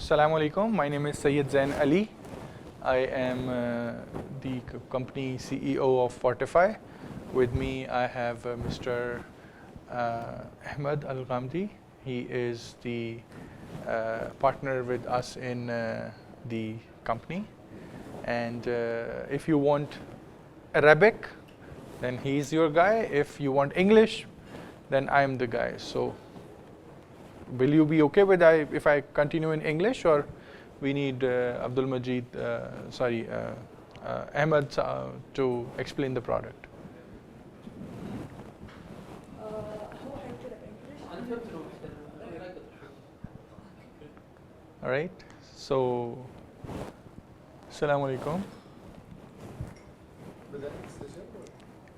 Assalamu alaikum. My name is Syed Zain Ali. I am the company CEO of Fortify. With me, I have Mr. Ahmed Al-Ghamdi. He is the partner with us in the company. And if you want Arabic, then he's your guy. If you want English, then I'm the guy. So will you be okay with if I continue in English, or we need Ahmed to explain the product? All right. So, Assalamu alaikum.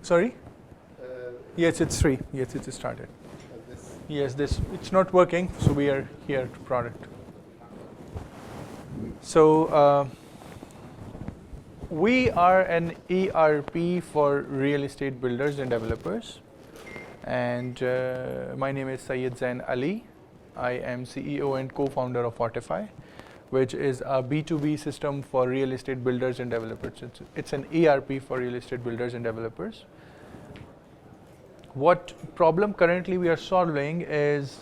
Sorry? Yes, it's free. Yes, it's started. Yes, it's not working, so we are here to product. So we are an ERP for real estate builders and developers. And my name is Syed Zain Ali. I am CEO and co-founder of Fortify, which is a B2B system for real estate builders and developers. It's an ERP for real estate builders and developers. What problem currently we are solving is,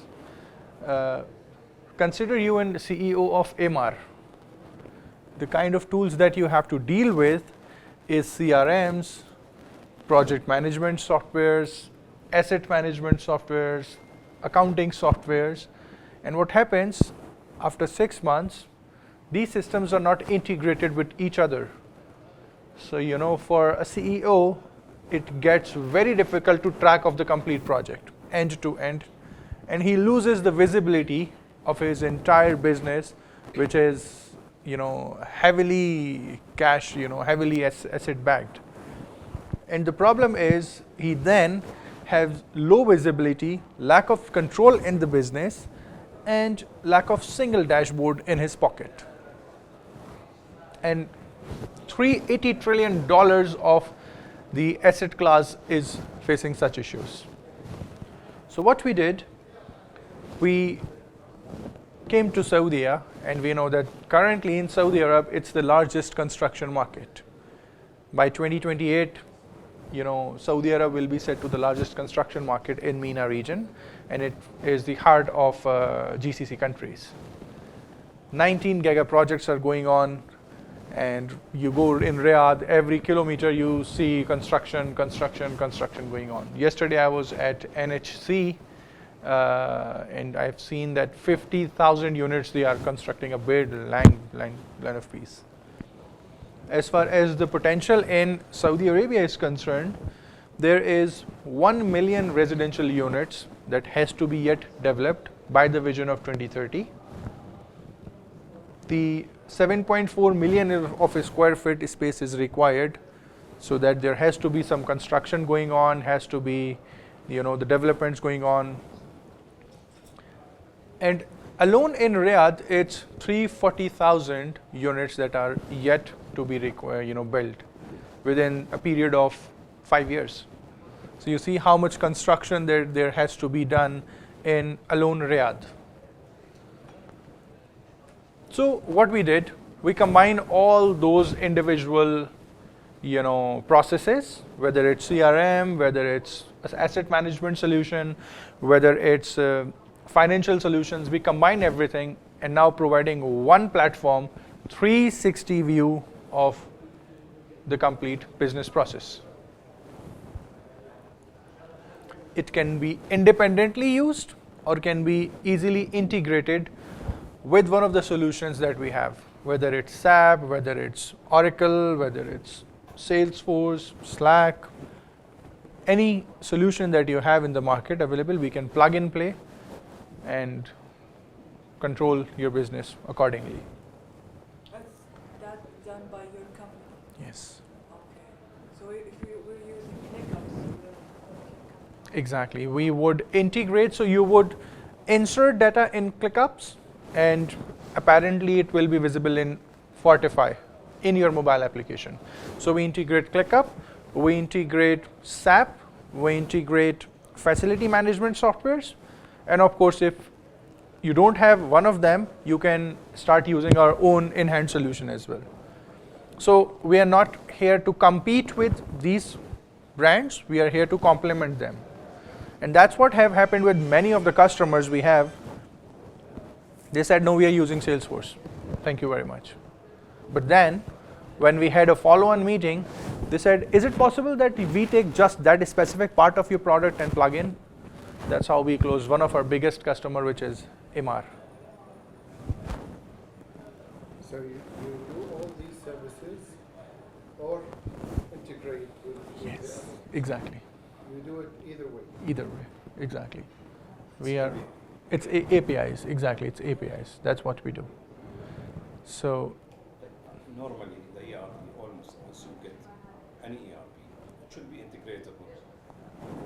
consider you an CEO of MR. The kind of tools that you have to deal with is CRMs, project management softwares, asset management softwares, accounting softwares. And what happens after 6 months, these systems are not integrated with each other. So, for a CEO, it gets very difficult to track of the complete project end to end, and he loses the visibility of his entire business, which is heavily cash, heavily asset backed. And the problem is he then has low visibility, lack of control in the business, and lack of single dashboard in his pocket. And $380 trillion of the asset class is facing such issues. So what we did, we came to Saudi, and we know that currently in Saudi Arabia, it's the largest construction market. By 2028, Saudi Arabia will be set to the largest construction market in MENA region, and it is the heart of GCC countries. 19 giga projects are going on. And you go in Riyadh, every kilometer you see construction going on. Yesterday I was at NHC, and I've seen that 50,000 units they are constructing a big line of piece. As far as the potential in Saudi Arabia is concerned, there is 1 million residential units that has to be yet developed by the vision of 2030. The 7.4 million of a square feet space is required, so that there has to be some construction going on, has to be, the developments going on. And alone in Riyadh, it's 340,000 units that are yet to be built within a period of 5 years. So you see how much construction there has to be done in alone Riyadh. So what we did, we combine all those individual, processes, whether it's CRM, whether it's asset management solution, whether it's financial solutions, we combine everything, and now providing one platform, 360 view of the complete business process. It can be independently used or can be easily integrated with one of the solutions that we have, whether it's SAP, whether it's Oracle, whether it's Salesforce, Slack, any solution that you have in the market available, we can plug and play and control your business accordingly. That's done by your company? Yes. Okay. So if we were using ClickUp, exactly. We would integrate, so you would insert data in ClickUps, and apparently it will be visible in Fortify in your mobile application. So we integrate ClickUp, we integrate SAP, we integrate facility management softwares, and of course if you don't have one of them, you can start using our own in-hand solution as well. So we are not here to compete with these brands, we are here to complement them. And that's what have happened with many of the customers we have. They said, no, we are using Salesforce. Thank you very much. But then, when we had a follow-on meeting, they said, is it possible that we take just that specific part of your product and plug in? That's how we closed one of our biggest customer, which is Emaar. So you do all these services or integrate with Yes, exactly. You do it either way. Either way, exactly. It's APIs, exactly, it's APIs. That's what we do. So, normally the ERP, almost once you get any ERP, it should be integratable,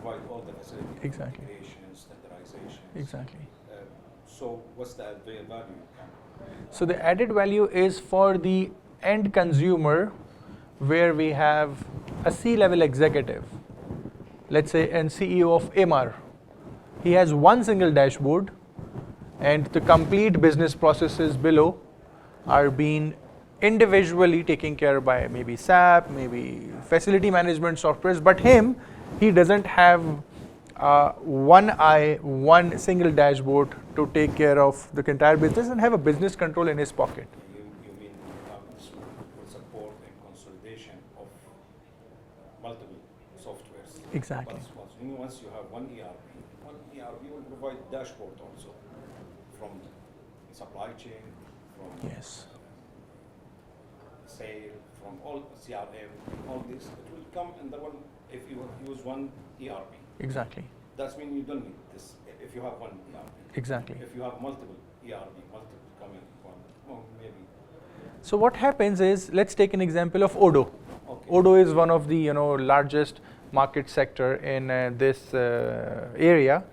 provide all the facility Exactly. integration, standardization. exactly. So what's the added value? So the added value is for the end consumer, where we have a C-level executive, let's say an CEO of Emaar. He has one single dashboard, and the complete business processes below are being individually taken care by maybe SAP, maybe facility management softwares, but he doesn't have one single dashboard to take care of the entire business and have a business control in his pocket. You mean with support and consolidation of multiple softwares? Exactly. Once you have one ERP will provide dashboard also from supply chain, from Yes. sale, from all CRM, all this. It will come under one if you use one ERP. Exactly. That's mean you don't need this if you have one ERP. Exactly. If you have multiple ERP, multiple coming one, well, maybe. So what happens is, let's take an example of Odoo. Okay. Odoo is one of the largest market sector in this area.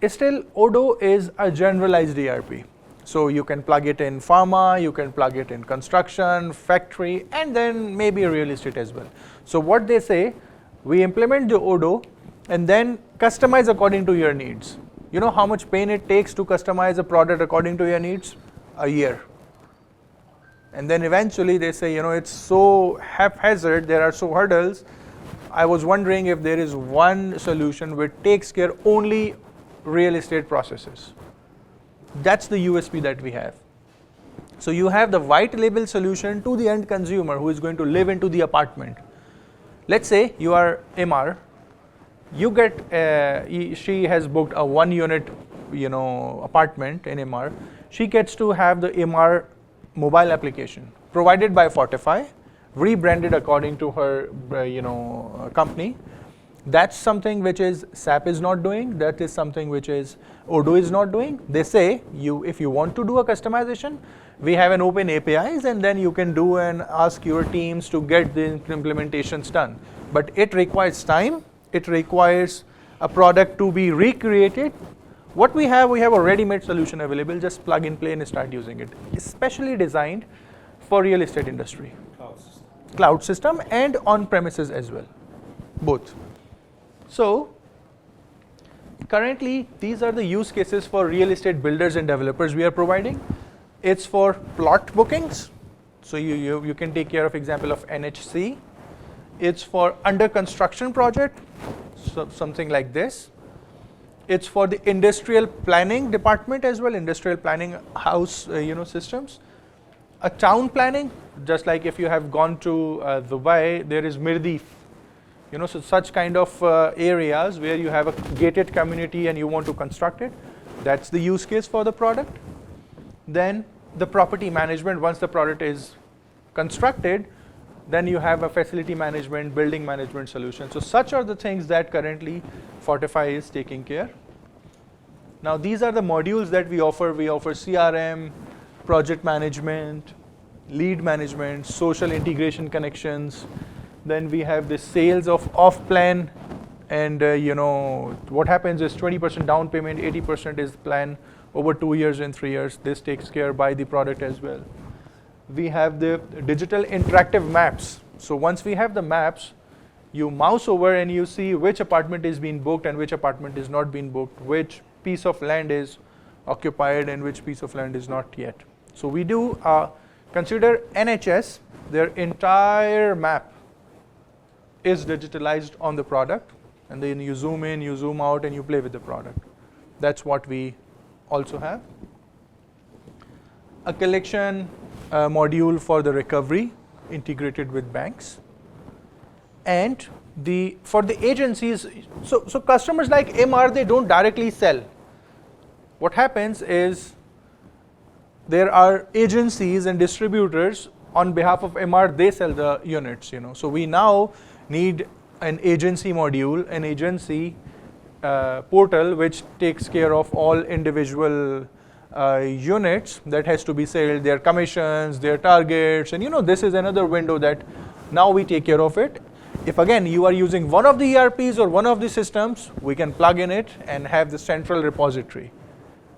Still, Odoo is a generalized ERP. So you can plug it in pharma, you can plug it in construction, factory, and then maybe real estate as well. So what they say, we implement the Odoo and then customize according to your needs. You know how much pain it takes to customize a product according to your needs? A year. And then eventually they say, it's so haphazard, there are so hurdles. I was wondering if there is one solution which takes care only real estate processes. That's the USP that we have. So you have the white label solution to the end consumer who is going to live into the apartment. Let's say you are Emaar. You get, she has booked a 1 unit, apartment in Emaar. She gets to have the Emaar mobile application provided by Fortify, rebranded according to her, company. That's something which is SAP is not doing. That is something which is Odoo is not doing. They say if you want to do a customization, we have an open APIs, and then you can do and ask your teams to get the implementations done. But it requires time. It requires a product to be recreated. What we have a ready-made solution available. Just plug and play and start using it. Especially designed for real estate industry. Cloud system and on-premises as well, both. So currently, these are the use cases for real estate builders and developers we are providing. It's for plot bookings. So you can take care of example of NHC. It's for under construction project, so something like this. It's for the industrial planning department as well, industrial planning house, systems. A town planning, just like if you have gone to Dubai, there is Mirdif. So such kind of areas where you have a gated community and you want to construct it. That's the use case for the product. Then the property management, once the product is constructed, then you have a facility management, building management solution. So such are the things that currently Fortify is taking care. Now these are the modules that we offer. We offer CRM, project management, lead management, social integration connections. Then we have the sales of off-plan, and what happens is 20% down payment, 80% is plan over 2 years and 3 years. This takes care by the product as well. We have the digital interactive maps. So once we have the maps, you mouse over and you see which apartment is being booked and which apartment is not being booked, which piece of land is occupied and which piece of land is not yet. So we do consider NHS, their entire map is digitalized on the product, and then you zoom in, you zoom out, and you play with the product. That's what we also have. A collection module for the recovery integrated with banks. And for the agencies, so customers like MR, they don't directly sell. What happens is there are agencies and distributors on behalf of MR, they sell the units, So we now need an agency module, an agency portal which takes care of all individual units that has to be sold, their commissions, their targets, and this is another window that now we take care of it. If again you are using one of the ERPs or one of the systems, we can plug in it and have the central repository.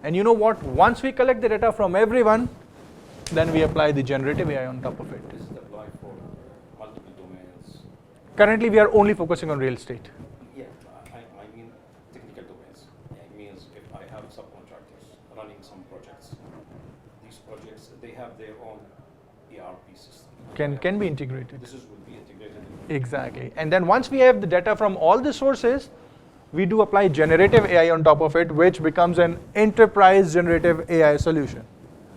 And you know what? Once we collect the data from everyone, then we apply the generative AI on top of it. Is it applied for multiple domains? Currently, we are only focusing on real estate. Yeah, I mean technical domains. It means if I have subcontractors running some projects, these projects, they have their own ERP system. Can be integrated. This will be integrated. Exactly. And then once we have the data from all the sources, we do apply generative AI on top of it, which becomes an enterprise generative AI solution,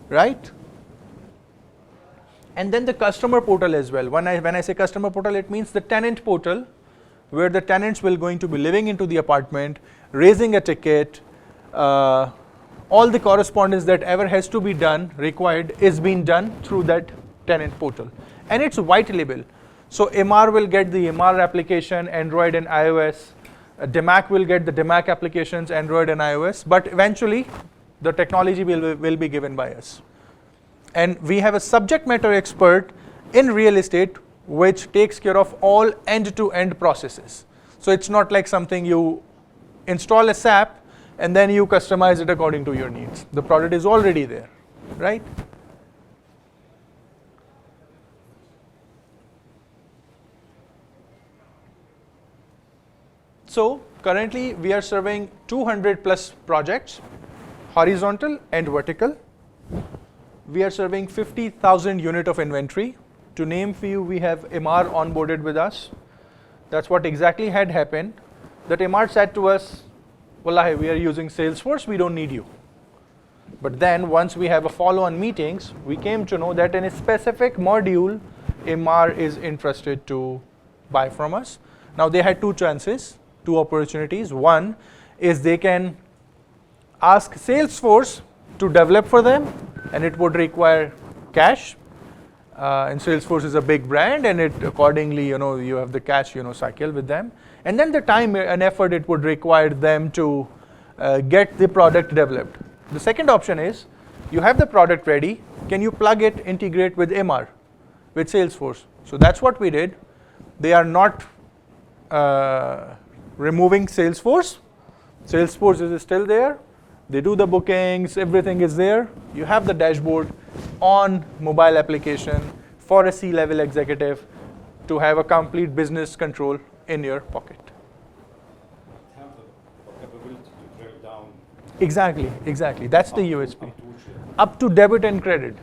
right? And then the customer portal as well. When I say customer portal, it means the tenant portal, where the tenants will going to be living into the apartment, raising a ticket, all the correspondence that ever has to be done, required, is being done through that tenant portal. And it's white label. So MR will get the MR application, Android and iOS. DMAC will get the DMAC applications, Android and iOS, but eventually the technology will be given by us. And we have a subject matter expert in real estate which takes care of all end-to-end processes. So it's not like something you install a SAP and then you customize it according to your needs. The product is already there, right? So currently we are serving 200 plus projects, horizontal and vertical. We are serving 50,000 unit of inventory. To name few, we have MR onboarded with us. That's what exactly had happened. That MR said to us, Wallahi, we are using Salesforce, we don't need you. But then once we have a follow-on meetings, we came to know that in a specific module, MR is interested to buy from us. Now they had two chances. Two opportunities. One is they can ask Salesforce to develop for them, and it would require cash. And Salesforce is a big brand, and it accordingly, you have the cash, cycle with them. And then the time and effort it would require them to get the product developed. The second option is you have the product ready. Can you plug it, integrate with MR, with Salesforce? So that's what we did. They are not removing Salesforce. Salesforce is still there. They do the bookings, everything is there. You have the dashboard on mobile application for a C-level executive to have a complete business control in your pocket. Have the capability to drill down. Exactly. That's the USP. Up to which level? Up to debit and credit.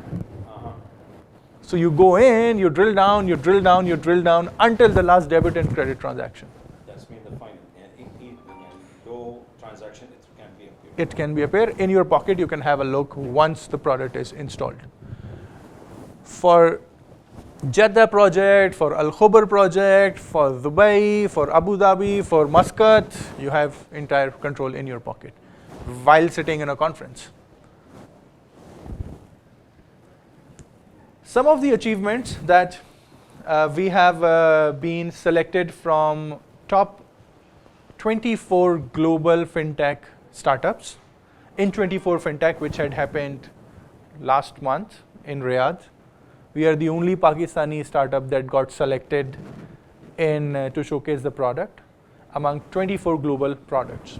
So you go in, you drill down, you drill down, you drill down until the last debit and credit transaction. That's mean the final. And in low transaction, it can be appeared. It can be appear in your pocket. You can have a look once the product is installed. For Jeddah project, for Al Khobar project, for Dubai, for Abu Dhabi, for Muscat, you have entire control in your pocket while sitting in a conference. Some of the achievements that we have been selected from top 24 global fintech startups in 24 fintech, which had happened last month in Riyadh. We are the only Pakistani startup that got selected to showcase the product among 24 global products.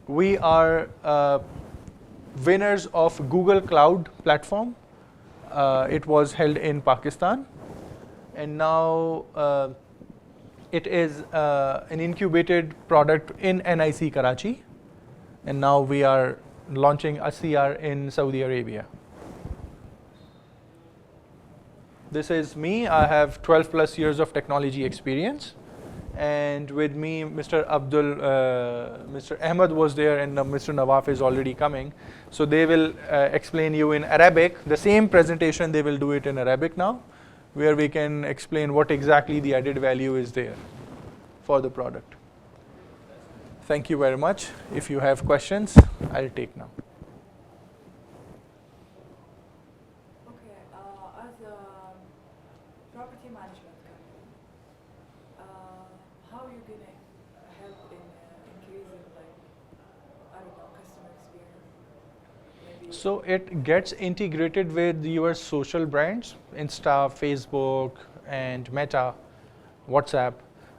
We are winners of Google Cloud platform. It was held in Pakistan, and now it is an incubated product in NIC Karachi, and now we are launching a CR in Saudi Arabia. This is me. I have 12 plus years of technology experience. And with me, Mr. Mr. Ahmed was there, and Mr. Nawaf is already coming. So they will explain you in Arabic. The same presentation, they will do it in Arabic now, where we can explain what exactly the added value is there for the product. Thank you very much. If you have questions, I'll take now. Okay, as a property management company, how are you gonna help in increasing, like, I don't know, customer experience? Maybe So it gets integrated with your social brands, Insta, Facebook, and Meta, WhatsApp.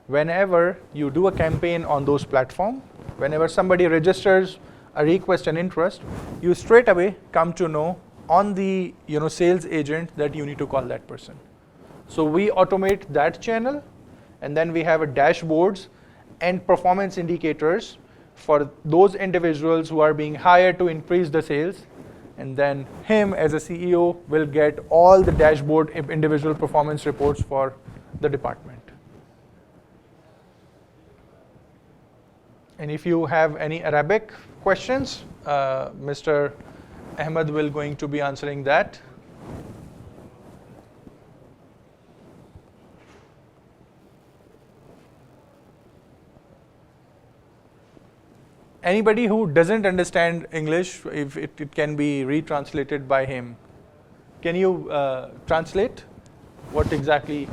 Whenever you do a campaign on those platforms, whenever somebody registers a request and interest, you straight away come to know on the sales agent that you need to call that person. So we automate that channel, and then we have a dashboards and performance indicators for those individuals who are being hired to increase the sales. And then him as a CEO will get all the dashboard individual performance reports for the department. And if you have any Arabic questions, Mr. Ahmed will going to be answering that. Anybody who doesn't understand English, if it can be retranslated by him. Can you translate what exactly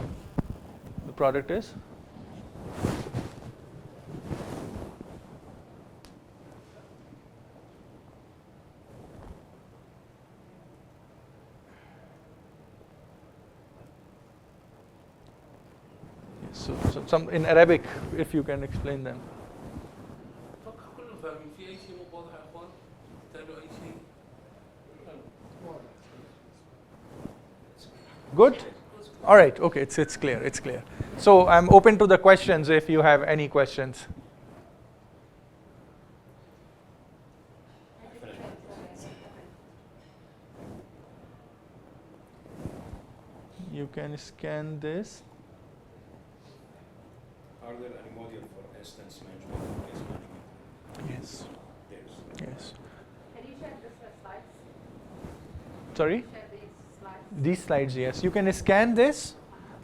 the product is? So some in Arabic, if you can explain them. اتوقع كلهم فاهمين في اي شيء مو واضح يا اخوان؟ تحتاجوا اي شيء؟ Good? All right, okay, it's clear, it's clear. So I'm open to the questions if you have any questions. You can scan this. Are there any module for instance management or case management? Yes, There's. yes. Can you share the slides? Sorry? Share these slides. These slides, yes. You can scan this.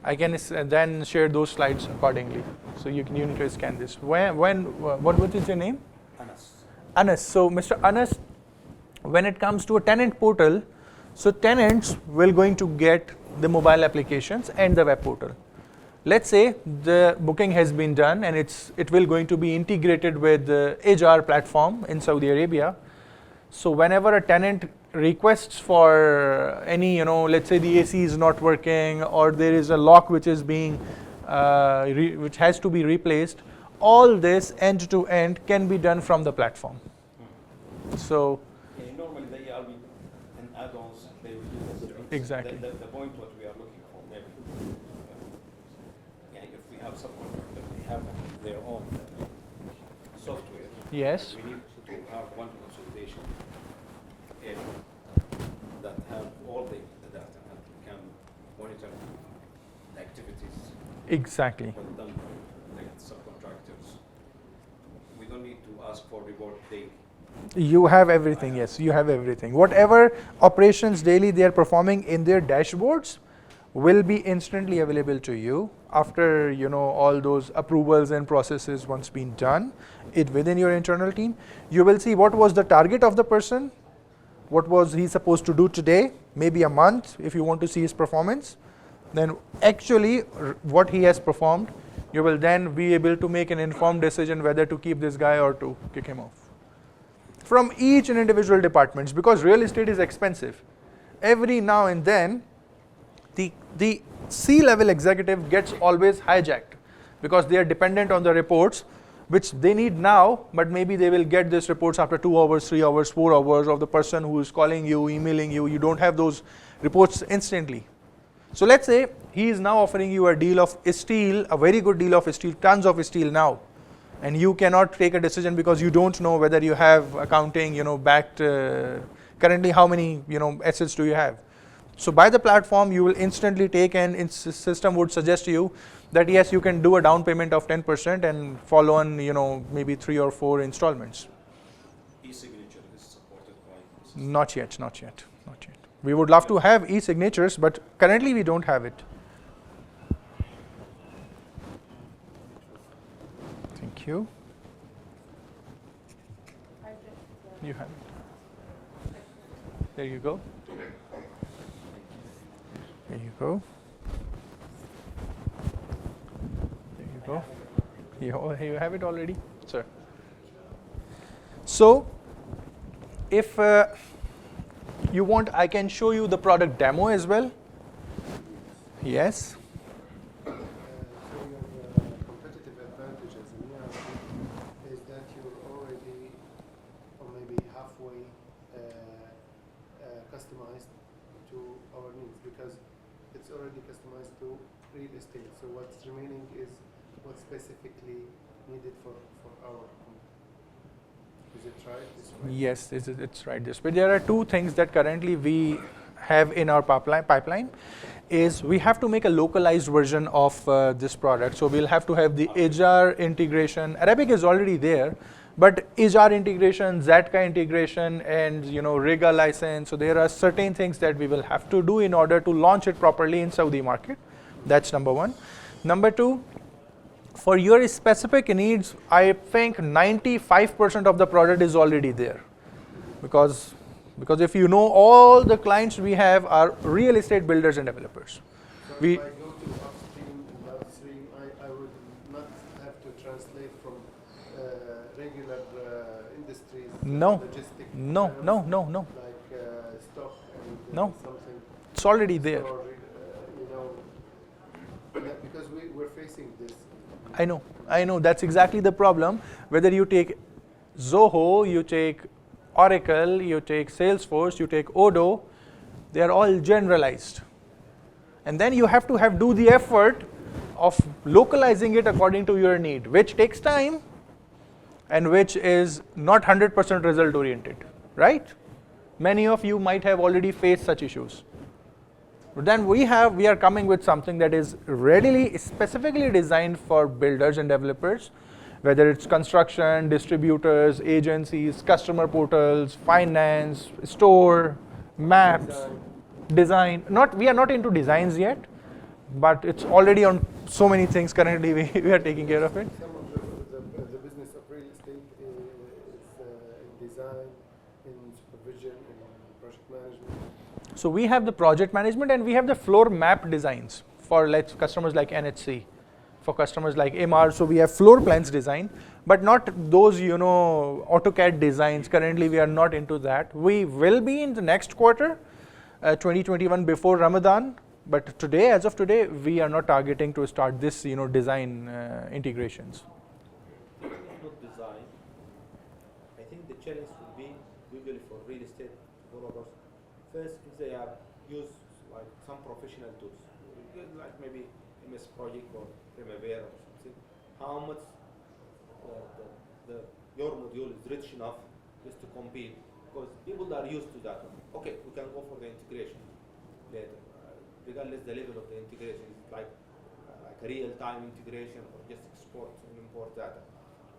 I can then share those slides accordingly. So you need to scan this. What is your name? Anas. Anas. So Mr. Anas, when it comes to a tenant portal, so tenants will going to get the mobile applications and the web portal. Let's say the booking has been done and it will going to be integrated with the HR platform in Saudi Arabia. So whenever a tenant requests for any, let's say the AC is not working or there is a lock which is being, which has to be replaced, all this end to end can be done from the platform. So Yeah, normally they are in add-ons, they will do this. Exactly. The point what we are looking for, maybe. Yeah, if we have subcontractors, they have their own software. yes, We need to have one consolidation area that have all the data and we can monitor the activities exactly. well done by the subcontractors. We don't need to ask for report daily. You have everything, yes, you have everything. Whatever operations daily they are performing in their dashboards will be instantly available to you after all those approvals and processes once been done it within your internal team. You will see what was the target of the person, what was he supposed to do today, maybe a month if you want to see his performance. Then actually what he has performed, you will then be able to make an informed decision whether to keep this guy or to kick him off. From each and individual departments, because real estate is expensive. Every now and then, the C-level executive gets always hijacked because they are dependent on the reports which they need now, but maybe they will get these reports after 2 hours, 3 hours, 4 hours of the person who is calling you, emailing you. You don't have those reports instantly. So let's say he is now offering you a deal of steel, a very good deal of steel, tons of steel now. and you cannot take a decision because you don't know whether you have accounting, backed. Currently, how many, assets do you have? So by the platform, you will instantly take, and system would suggest to you that yes, you can do a down payment of 10% and follow on, maybe 3 or 4 installments. E-signature is supported by the system. Not yet, not yet, not yet. We would love to have e-signatures, but currently we don't have it. Thank you. You have it. There you go. There you go. There you go. You have it already, sir. So, if you want, I can show you the product demo as well. Yes. So your competitive advantage as an ERP is that you're already, or maybe halfway, customized to our needs, because it's already customized to real estate. So what's remaining is what's specifically needed for our company. Is it right? Yes, it's right. But there are 2 things that currently we have in our pipeline. Is we have to make a localized version of this product. So we'll have to have the HR integration. Arabic is already there, but HR integration, Zatka integration, and Riga license. So there are certain things that we will have to do in order to launch it properly in Saudi market. That's number 1. Number 2, for your specific needs, I think 95% of the product is already there, because if you know, all the clients we have are real estate builders and developers. So We if I go to upstream and downstream, I would not have to translate from regular industries. No. Logistic No, terms, no. Like stock and No. something. It's already there. Or, because we're facing this. I know. That's exactly the problem. Whether you take Zoho, you take Oracle, you take Salesforce, you take Odoo, they are all generalized. And then you have to do the effort of localizing it according to your need, which takes time and which is not 100% result oriented, right? Many of you might have already faced such issues. But then we are coming with something that is readily, specifically designed for builders and developers, whether it's construction, distributors, agencies, customer portals, finance, store, maps, design. We are not into designs yet, but it's already on so many things currently. We are taking care of it. Some of the business of real estate is in design, in supervision, in project management. So we have the project management and we have the floor map designs for customers like NHC, for customers like MR. So we have floor plans design, but not those AutoCAD designs. Currently we are not into that. We will be in the next quarter, 2021, before Ramadan. But today, as of today, we are not targeting to start this design integrations. Not design. I think the challenge would be usually for real estate developers. First, if they have used like some professional tools, like maybe MS Project or Primavera or something, how much your module is rich enough just to compete, because people are used to that. Okay, we can go for the integration later, regardless the level of the integration. It's like a real-time integration or just export and import data.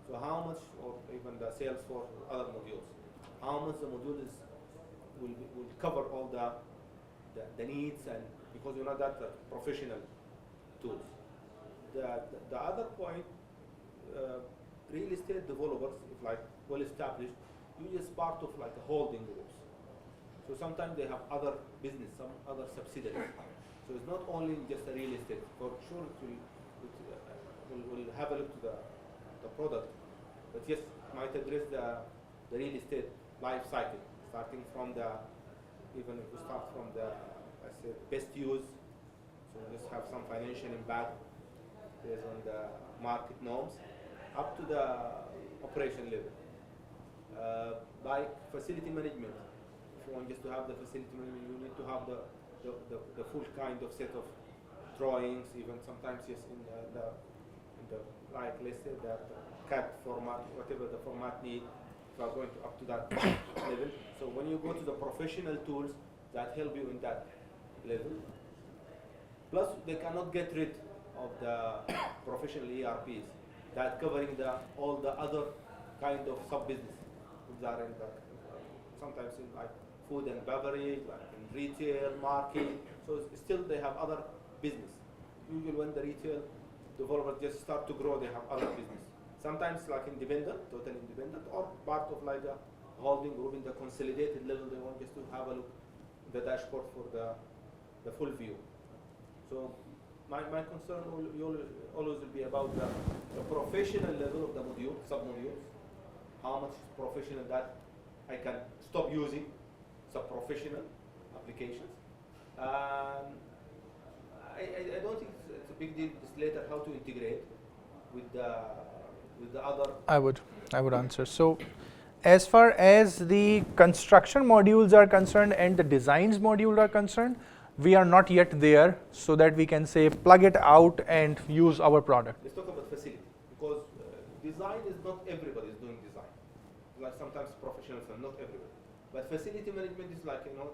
So how much, or even the Salesforce or other modules, how much the module will cover all the needs, and because that professional tools. The other point, real estate developers, if like well established, usually is part of like a holding groups. So sometimes they have other business, some other subsidiaries. So it's not only just a real estate. For sure, we'll have a look to the product, but yes, might address the real estate life cycle, starting from even if we start from let's say, best use. So just have some financial impact based on the market norms, up to the operation level. Like facility management, if you want just to have the facility management, you need to have the full kind of set of drawings, even sometimes yes in the like let's say the CAD format, whatever the format need, if you are going up to that level. So when you go to the professional tools that help you in that level, plus they cannot get rid of the professional ERPs that covering all the other kind of sub-business that are in the, sometimes in like food and beverage, like in retail, market. So still they have other business. Usually when the retail developers just start to grow, they have other business. Sometimes like independent, totally independent, or part of like a holding group in the consolidated level. They want just to have a look at the dashboard for the full view. So my concern always will be about the professional level of the module, sub-modules. How much professional that I can stop using sub-professional applications. I don't think it's a big deal just later how to integrate with the other. I would answer. So as far as the construction modules are concerned and the designs module are concerned, we are not yet there so that we can say plug it out and use our product. Let's talk about facility, because design is not everybody is doing design. Like sometimes professionals are not everybody. But facility management is like, you know,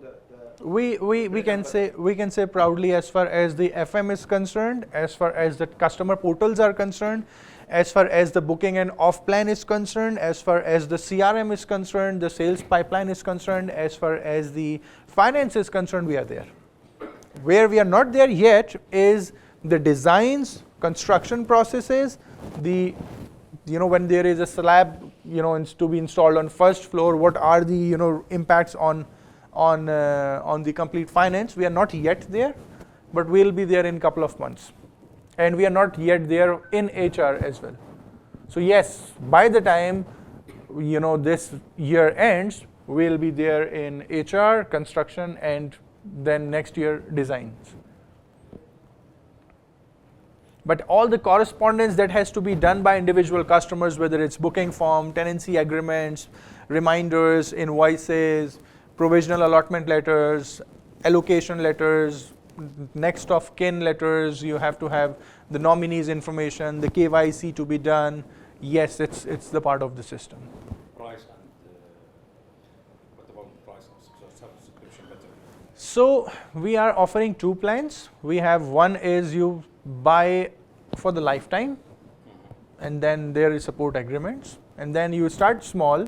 we can say proudly, as far as the FM is concerned, as far as the customer portals are concerned, as far as the booking and off plan is concerned, as far as the CRM is concerned, the sales pipeline is concerned, as far as the finance is concerned, we are there. Where we are not there yet is the designs, construction processes, when there is a slab, to be installed on first floor, what are the impacts on the complete finance. We are not yet there, but we'll be there in a couple of months. And we are not yet there in HR as well. So yes, by the time this year ends, we'll be there in HR, construction, and then next year designs. But all the correspondence that has to be done by individual customers, whether it's booking form, tenancy agreements, reminders, invoices, provisional allotment letters, allocation letters, next of kin letters, you have to have the nominees information, the KYC to be done. Yes, it's the part of the system. Price and what about price and subscription better? So we are offering two plans. We have one is you buy for the lifetime, and then there is support agreements, and then you start small,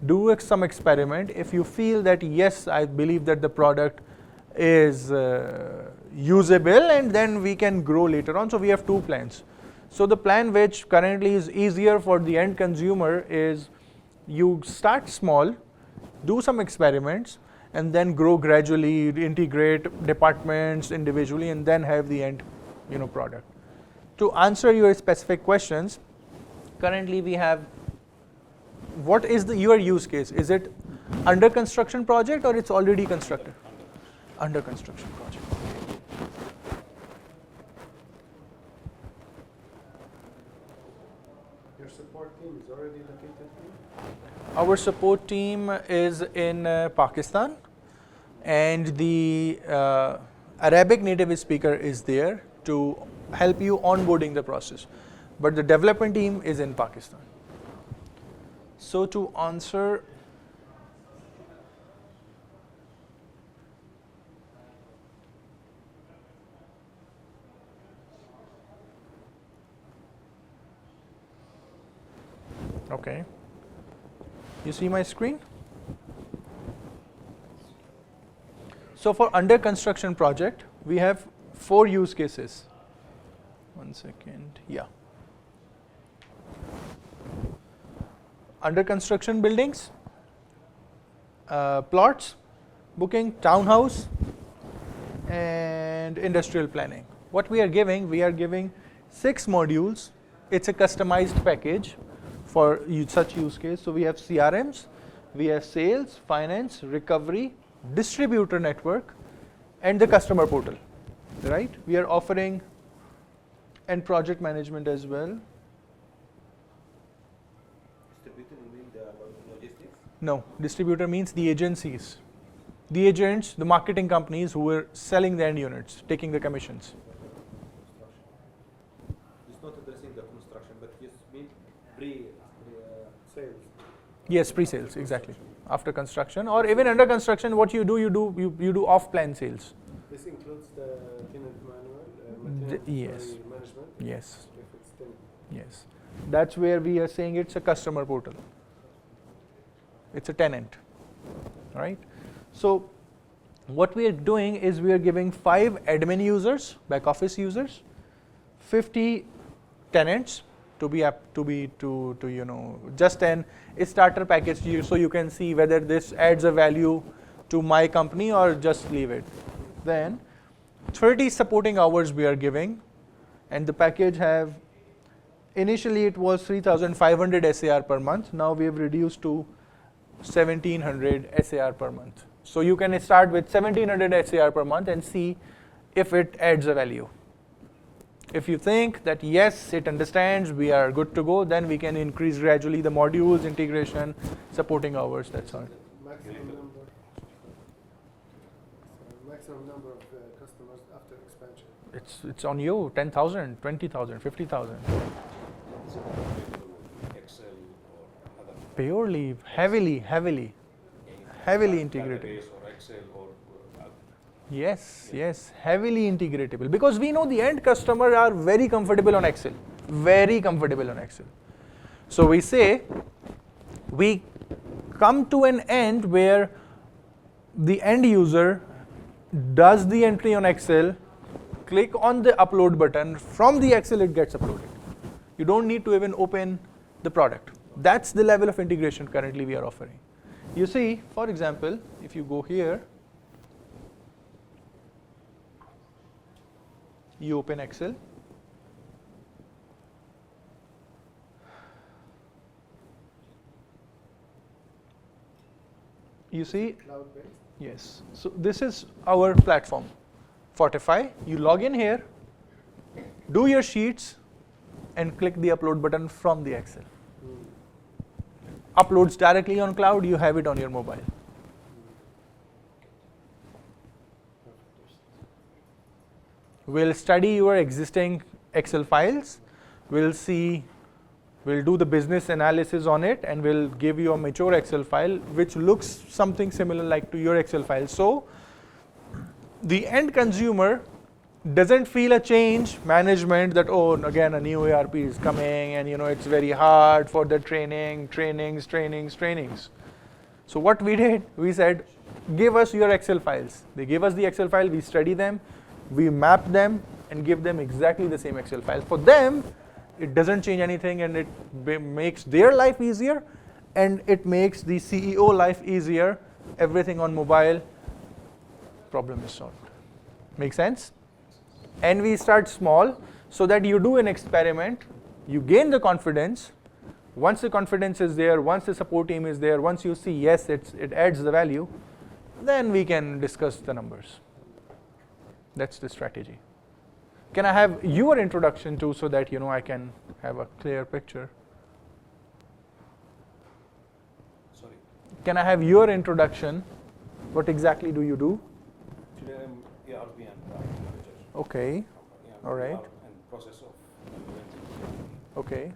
do some experiment. If you feel that yes, I believe that the product is usable, and then we can grow later on. So we have two plans. So the plan which currently is easier for the end consumer is you start small, do some experiments, and then grow gradually, integrate departments individually, and then have the end product. To answer your specific questions, currently we have, what is your use case? Is it under construction project or it's already constructed? Under construction project. Your support team is already located here? Our support team is in Pakistan, and the Arabic native speaker is there to help you onboarding the process. But the development team is in Pakistan. So to answer, okay, you see my screen? So for under construction project, we have 4 use cases. One second, yeah. Under construction buildings, plots, booking, townhouse, and industrial planning. What we are giving 6 modules. It's a customized package for such use case. So we have CRMs, we have sales, finance, recovery, distributor network, and the customer portal, right? We are offering and project management as well. Distributor, you mean the logistics? No, distributor means the agencies, the agents, the marketing companies who are selling the end units, taking the commissions. Construction. It's not addressing the construction, but just mean Yes, pre-sales, exactly. After construction or even under construction, what you do off-plan sales. This includes the tenant manual, maintenance, yes. management. Yes, If it's tenant. yes. That's where we are saying it's a customer portal. It's a tenant, right? So what we are doing is we are giving 5 admin users, back office users, 50 tenants to just a starter package so you can see whether this adds a value to my company or just leave it. Then 30 supporting hours we are giving, and the package have initially it was 3,500 SAR per month. Now we have reduced to 1,700 SAR per month. So you can start with 1,700 SAR per month and see if it adds a value. If you think that yes, it understands, we are good to go, then we can increase gradually the modules, integration, supporting hours, that's all. Maximum number of customers after expansion. It's on you, 10,000, 20,000, 50,000. Is it compatible with Excel or other? Purely, heavily integrated. Database or Excel or Yes, heavily integratable. Because we know the end customer are very comfortable on Excel. Very comfortable on Excel. So we say, we come to an end where the end user does the entry on Excel, click on the upload button, from the Excel it gets uploaded. You don't need to even open the product. That's the level of integration currently we are offering. You see, for example, if you go here, you open Excel. You see, Cloud-based? yes. So this is our platform, Fortify. You log in here, do your sheets, and click the upload button from the Excel. Uploads directly on cloud, you have it on your mobile. We'll study your existing Excel files. We'll do the business analysis on it, and we'll give you a mature Excel file which looks something similar like to your Excel file. So the end consumer doesn't feel a change management that, oh, again a new ERP is coming and it's very hard for the trainings. So what we did, we said, give us your Excel files. They gave us the Excel file, we study them, we map them and give them exactly the same Excel file. For them, it doesn't change anything, and it makes their life easier, and it makes the CEO life easier. Everything on mobile, problem is solved. Make sense? And we start small so that you do an experiment, you gain the confidence. Once the confidence is there, once the support team is there, once you see yes, it adds the value, then we can discuss the numbers. That's the strategy. Can I have your introduction too, so that I can have a clear picture? Sorry. Can I have your introduction? What exactly do you do? Actually, I'm ERP and IT manager. Okay. Yeah, All right. We are in process of implementing. Okay.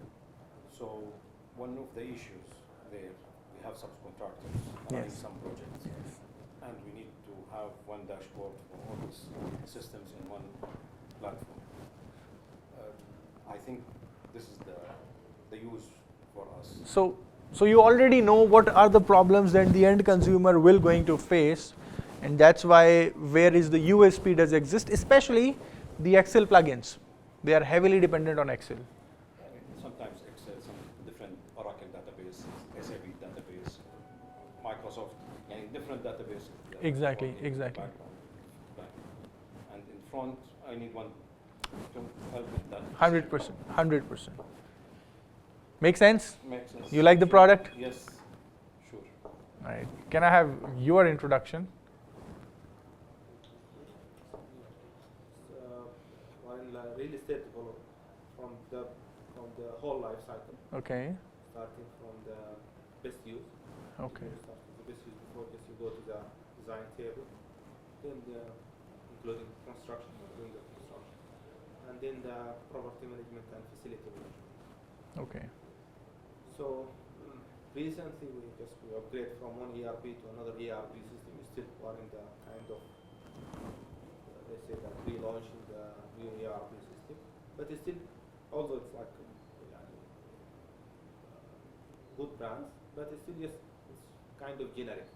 So one of the issues there, we have subcontractors running Yes. some projects, and we need to have one dashboard for all these systems in one platform. I think this is the use for us. So you already know what are the problems that the end consumer will going to face, and that's why where is the USP does exist, especially the Excel plugins. They are heavily dependent on Excel. I mean, sometimes Excel, some different Oracle database, SAP database, Microsoft, and different databases. that Exactly, work in the exactly. background. And in front, I need one to help with that. 100%, 100%. Make sense? Makes sense. You like the product? Yes, sure. All right. Can I have your introduction? While real estate develop from the whole life cycle, Okay. starting from the best use. Okay. You start with the best use before this, you go to the design table, then including construction, doing the construction, and then the property management and facility management. Okay. So recently we upgrade from one ERP to another ERP system. We still are in the kind of let's say that relaunching the new ERP system, but it's still, although it's like good brands, but it's still just it's kind of generic.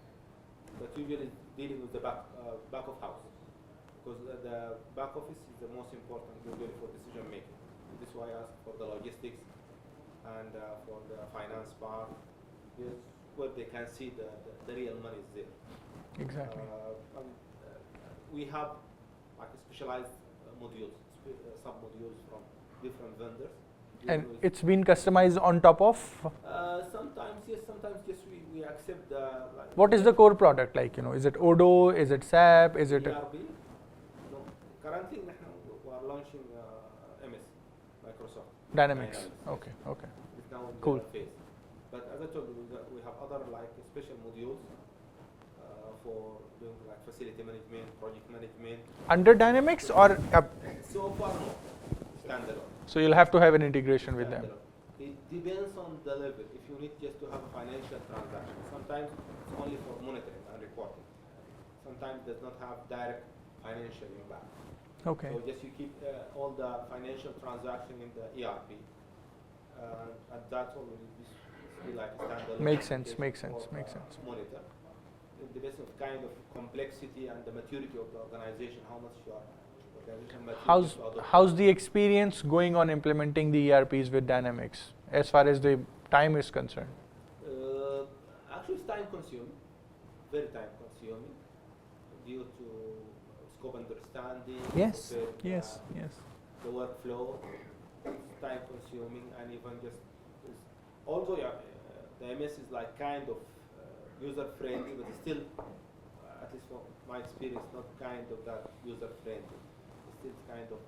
But usually dealing with the back of house, because the back office is the most important usually for decision making. This is why I asked for the logistics and for the finance part, yes, where they can see the real money is there. Exactly. We have like specialized modules, sub-modules from different vendors. And it's been customized on top of? Sometimes yes, we accept the. Like, What is the core product like? Is it Odoo? Is it SAP? Is it? ERP? No. Currently, we are launching MS, Microsoft Dynamics. Okay. It's now in Cool. the phase. But as I told you, we have other like special modules for doing like facility management, project management. Under Dynamics or? So far, no. Standalone. So you'll have to have an integration with them. It depends on the level. If you need just to have a financial transaction, sometimes it's only for monitoring and reporting. Sometimes it does not have direct financial impact. Okay. So just you keep all the financial transaction in the ERP, and that's all will be like a standalone. Makes sense. application for, Monitor. It depends on kind of complexity and the maturity of the organization, how much you are. How's the experience going on implementing the ERPs with Dynamics as far as the time is concerned? Actually, it's time consuming, very time consuming, due to scope understanding. Yes. compared, Yes. The workflow, it's time consuming, and even just although the MS is like kind of user friendly, but it's still, at least from my experience, not kind of that user friendly. It's kind of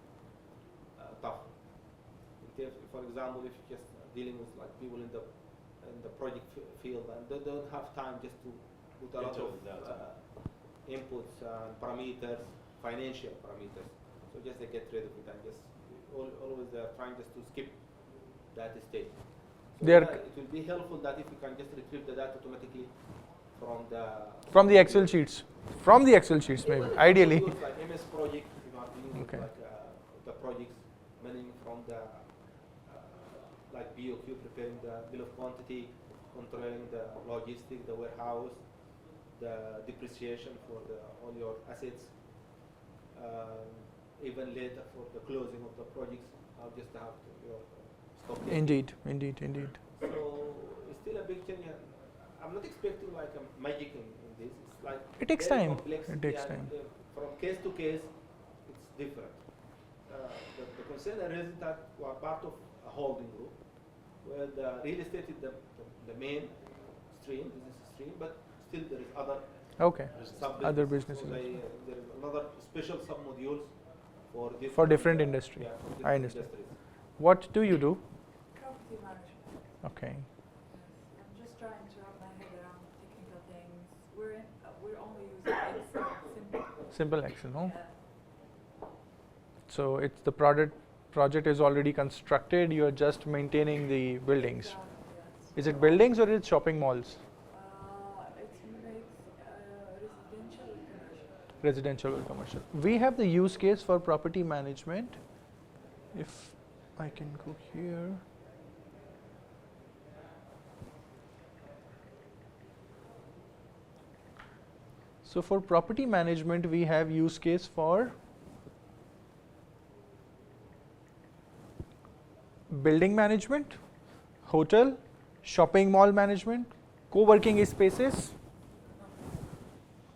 tough. For example, if you're just dealing with like people in the project field and they don't have time just to put a lot of inputs and parameters, financial parameters, so just they get rid of it and just always they're trying just to skip that stage. So it will be helpful that if you can just retrieve the data automatically from the Excel sheets. From the Excel sheets, maybe ideally. Like MS project. Okay. Like the projects managing from the like BOQ, preparing the bill of quantity, controlling the logistics, the warehouse, the depreciation for all your assets, even later for the closing of the projects, I'll just have your stock. Indeed. So it's still a big change. I'm not expecting like a magic in this. It's like It takes very time. complexity It takes and, time. from case to case, it's different. The concern is that we are part of a holding group where the real estate is the main stream, business stream, but still there is other Other businesses. So there is another special sub-modules For different industry. Yeah, for different I understand. industries. What do you do? Property management. Okay. Yes. I'm just trying to wrap my head around technical things. We're only using Excel, Simple Excel, no? Yeah. So it's the project is already constructed. You are just maintaining the buildings. Exactly, yes. Is it buildings or is it shopping malls? It's residential and commercial. Residential or commercial. We have the use case for property management. If I can go here. So for property management, we have use case for building management, hotel, shopping mall management, co-working spaces,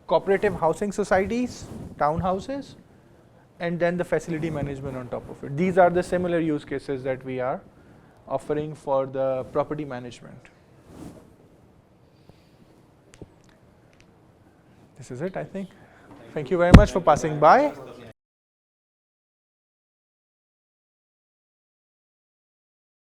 cooperative housing societies, townhouses, and then the facility management on top of it. These are the similar use cases that we are offering for the property management. This is it, I think. Thank you very much for passing by.